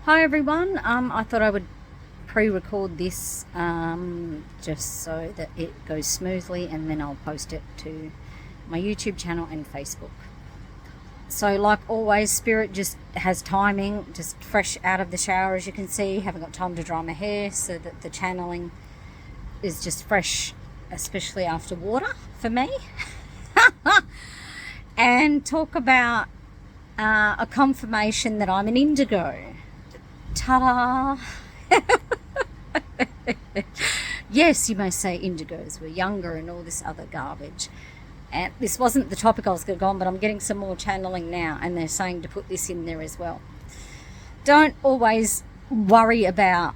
Hi everyone, I thought I would pre-record this just so that it goes smoothly, and then I'll post it to my YouTube channel and Facebook. So like always, Spirit just has timing, just fresh out of the shower, as you can see. Haven't got time to dry my hair, so that the channeling is just fresh, especially after water for me. And talk about a confirmation that I'm an indigo. Ta-da! Yes, you may say indigos were younger and all this other garbage. And this wasn't the topic I was going to go on, but I'm getting some more channeling now, and they're saying to put this in there as well. Don't always worry about,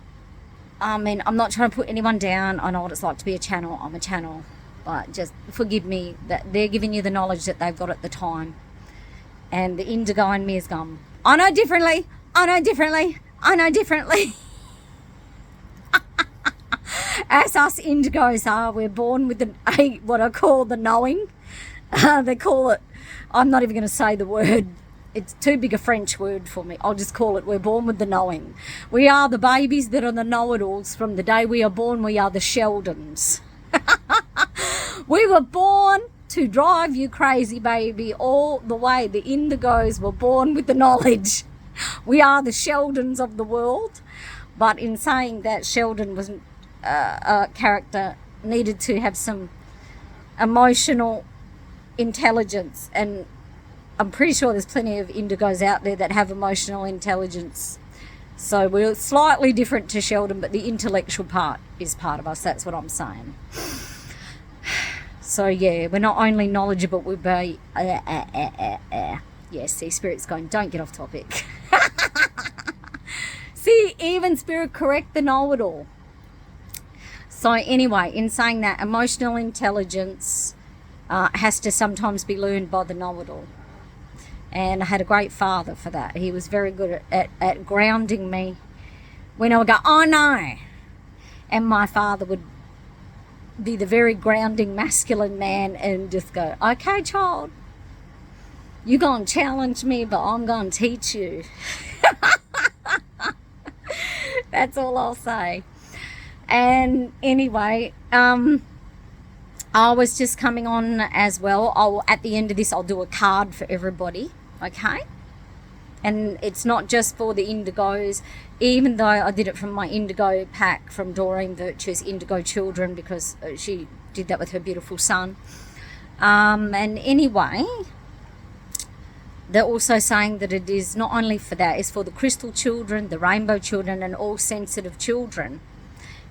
I'm not trying to put anyone down. I know what it's like to be a channel. I'm a channel. But just forgive me that they're giving you the knowledge that they've got at the time. And the indigo in me is gone, I know differently. I know differently. I know differently. As us indigos are, we're born with what I call the knowing. They call it, I'm not even going to say the word. It's too big a French word for me. I'll just call it, we're born with the knowing. We are the babies that are the know-it-alls. From the day we are born, we are the Sheldons. We were born to drive you crazy, baby, all the way. The indigos were born with the knowledge. We are the Sheldons of the world. But in saying that, Sheldon was a character, needed to have some emotional intelligence, and I'm pretty sure there's plenty of indigos out there that have emotional intelligence. So we're slightly different to Sheldon, but the intellectual part is part of us. That's what I'm saying. So yeah, we're not only knowledgeable, we'll be yes, see, Spirit's going, don't get off topic. See, even Spirit correct the know-it-all. So anyway, in saying that, emotional intelligence has to sometimes be learned by the know-it-all. And I had a great father for that. He was very good at grounding me when I would go, oh no. And my father would be the very grounding masculine man and just go, okay, child, you're going to challenge me, but I'm going to teach you. That's all I'll say. And anyway, I was just coming on as well. At the end of this, I'll do a card for everybody, okay? And it's not just for the indigos, even though I did it from my indigo pack from Doreen Virtue's Indigo Children, because she did that with her beautiful son. And anyway, they're also saying that it is not only for that, it's for the crystal children, the rainbow children, and all sensitive children.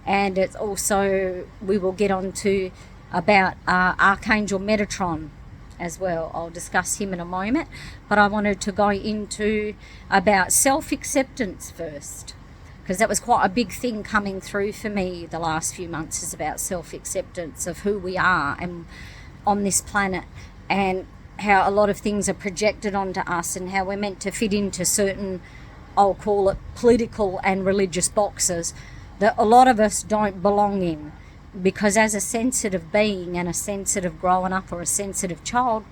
And it's also, we will get on to about Archangel Metatron as well. I'll discuss him in a moment, but I wanted to go into about self-acceptance first, because that was quite a big thing coming through for me the last few months, is about self-acceptance of who we are and on this planet, and how a lot of things are projected onto us, and how we're meant to fit into certain, I'll call it political and religious boxes that a lot of us don't belong in. Because as a sensitive being and a sensitive growing up or a sensitive child,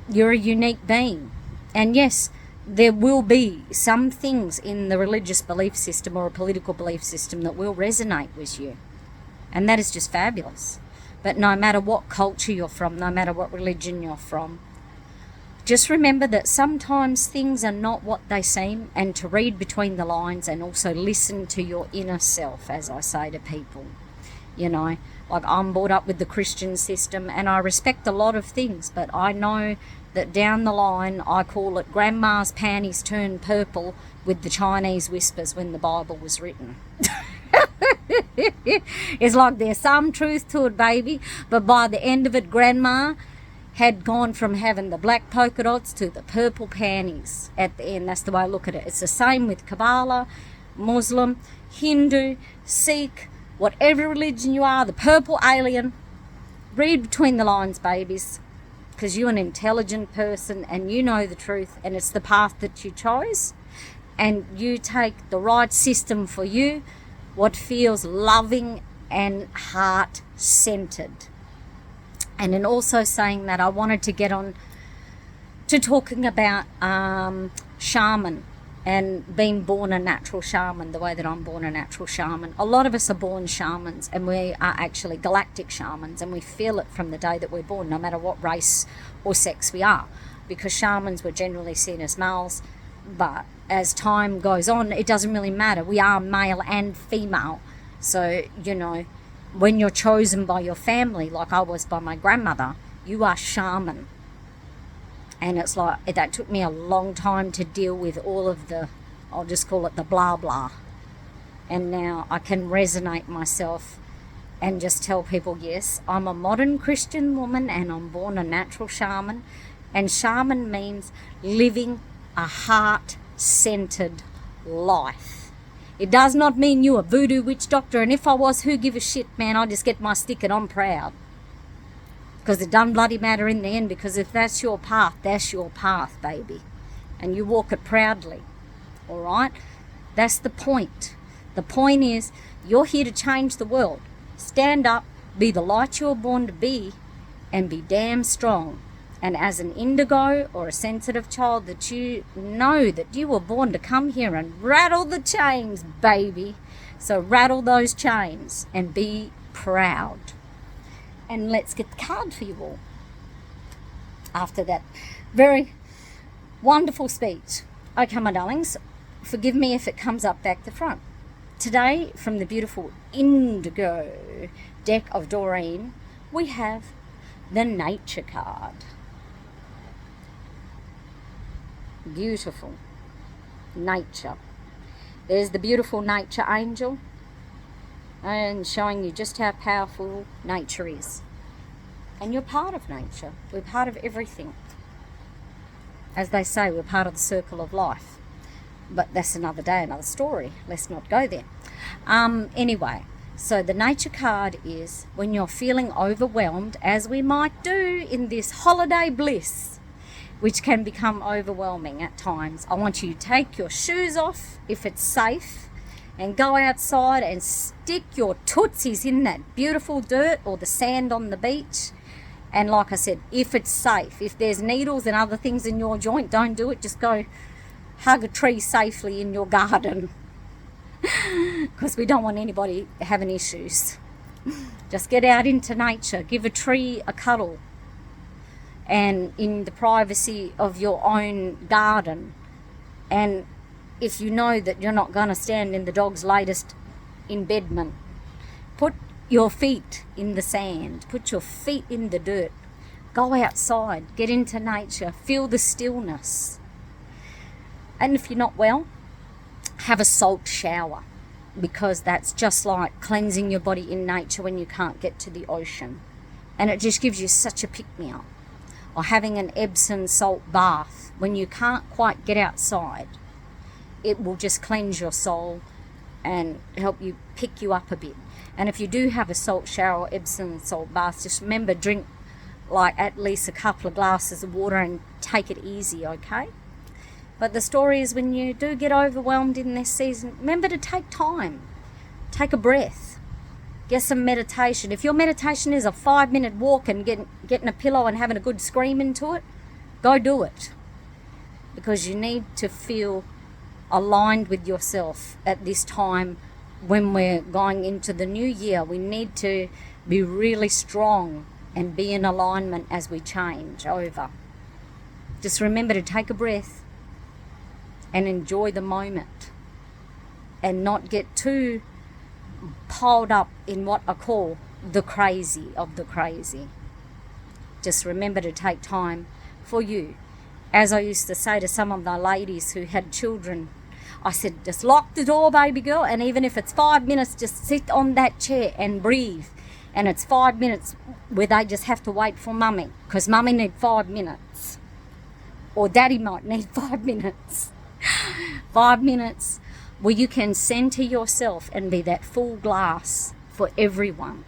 you're a unique being. And yes, there will be some things in the religious belief system or a political belief system that will resonate with you. And that is just fabulous. But no matter what culture you're from, no matter what religion you're from, just remember that sometimes things are not what they seem, and to read between the lines and also listen to your inner self, as I say to people. You know, like I'm brought up with the Christian system, and I respect a lot of things, but I know that down the line, I call it grandma's panties turned purple with the Chinese whispers when the Bible was written. It's like there's some truth to it, baby, but by the end of it, grandma had gone from having the black polka dots to the purple panties at the end. That's the way I look at it. It's the same with Kabbalah, Muslim, Hindu, Sikh, whatever religion you are, the purple alien. Read between the lines, babies, because you're an intelligent person and you know the truth, and it's the path that you chose, and you take the right system for you, what feels loving and heart-centered. And in also saying that, I wanted to get on to talking about shaman and being born a natural shaman the way that I'm born a natural shaman. A lot of us are born shamans, and we are actually galactic shamans, and we feel it from the day that we're born, no matter what race or sex we are, because shamans were generally seen as males, but as time goes on, it doesn't really matter. We are male and female. So, you know, when you're chosen by your family, like I was by my grandmother, you are shaman. And it's like, that took me a long time to deal with all of the, I'll just call it the blah blah. And now I can resonate myself and just tell people, yes, I'm a modern Christian woman and I'm born a natural shaman. And shaman means living a heart-centered life. It does not mean you a voodoo witch doctor, and if I was, who give a shit, man? I just get my stick and I'm proud. Because it doesn't bloody matter in the end, because if that's your path, baby. And you walk it proudly, all right? That's the point. The point is, you're here to change the world. Stand up, be the light you're born to be, and be damn strong. And as an indigo or a sensitive child, that you know that you were born to come here and rattle the chains, baby. So rattle those chains and be proud. And let's get the card for you all. After that very wonderful speech. Okay, my darlings, forgive me if it comes up back the front. Today, from the beautiful indigo deck of Doreen, we have the nature card. Beautiful. Nature. There's the beautiful nature angel, and showing you just how powerful nature is. And you're part of nature. We're part of everything. As they say, we're part of the circle of life. But that's another day, another story. Let's not go there. Anyway, so the nature card is when you're feeling overwhelmed, as we might do in this holiday bliss, which can become overwhelming at times. I want you to take your shoes off, if it's safe, and go outside and stick your tootsies in that beautiful dirt or the sand on the beach. And like I said, if it's safe, if there's needles and other things in your joint, don't do it. Just go hug a tree safely in your garden, because we don't want anybody having issues. Just get out into nature, give a tree a cuddle, and in the privacy of your own garden. And if you know that you're not going to stand in the dog's latest embedment, put your feet in the sand, put your feet in the dirt, go outside, get into nature, feel the stillness. And if you're not well, have a salt shower, because that's just like cleansing your body in nature when you can't get to the ocean. And it just gives you such a pick-me-up. Or having an Epsom salt bath when you can't quite get outside. It will just cleanse your soul and help you pick you up a bit. And if you do have a salt shower or Epsom salt bath, just remember, drink like at least a couple of glasses of water and take it easy, okay? But the story is, when you do get overwhelmed in this season, remember to take time. Take a breath. Get some meditation. If your meditation is a 5-minute walk and getting a pillow and having a good scream into it, go do it. Because you need to feel aligned with yourself at this time when we're going into the new year. We need to be really strong and be in alignment as we change over. Just remember to take a breath and enjoy the moment, and not get too piled up in what I call the crazy of the crazy. Just remember to take time for you. As I used to say to some of the ladies who had children, I said, just lock the door, baby girl, and even if it's 5 minutes, just sit on that chair and breathe. And it's 5 minutes where they just have to wait for mummy, because mummy need 5 minutes, or daddy might need 5 minutes. 5 minutes where you can center yourself and be that full glass for everyone.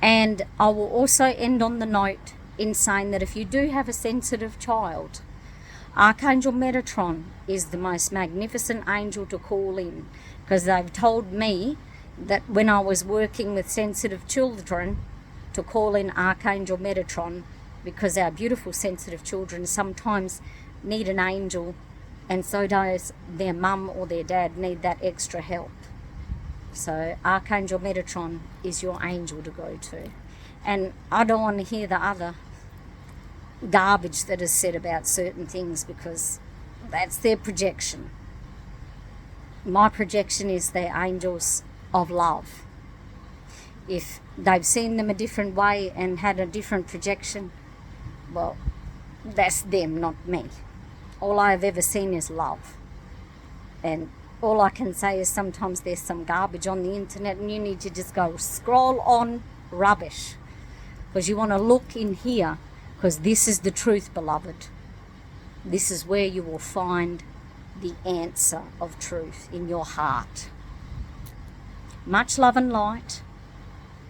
And I will also end on the note in saying that if you do have a sensitive child, Archangel Metatron is the most magnificent angel to call in, because they've told me that when I was working with sensitive children, to call in Archangel Metatron, because our beautiful sensitive children sometimes need an angel and so does their mum or their dad need that extra help. So Archangel Metatron is your angel to go to. And I don't want to hear the other garbage that is said about certain things, because that's their projection. My projection is they're angels of love. If they've seen them a different way and had a different projection, well, that's them, not me. All I've ever seen is love. And all I can say is sometimes there's some garbage on the internet and you need to just go scroll on rubbish, because you want to look in here, because this is the truth, beloved. This is where you will find the answer of truth in your heart. Much love and light.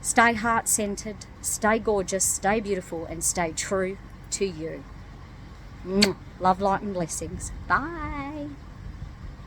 Stay heart-centered, stay gorgeous, stay beautiful, and stay true to you. Love, light, and blessings. Bye.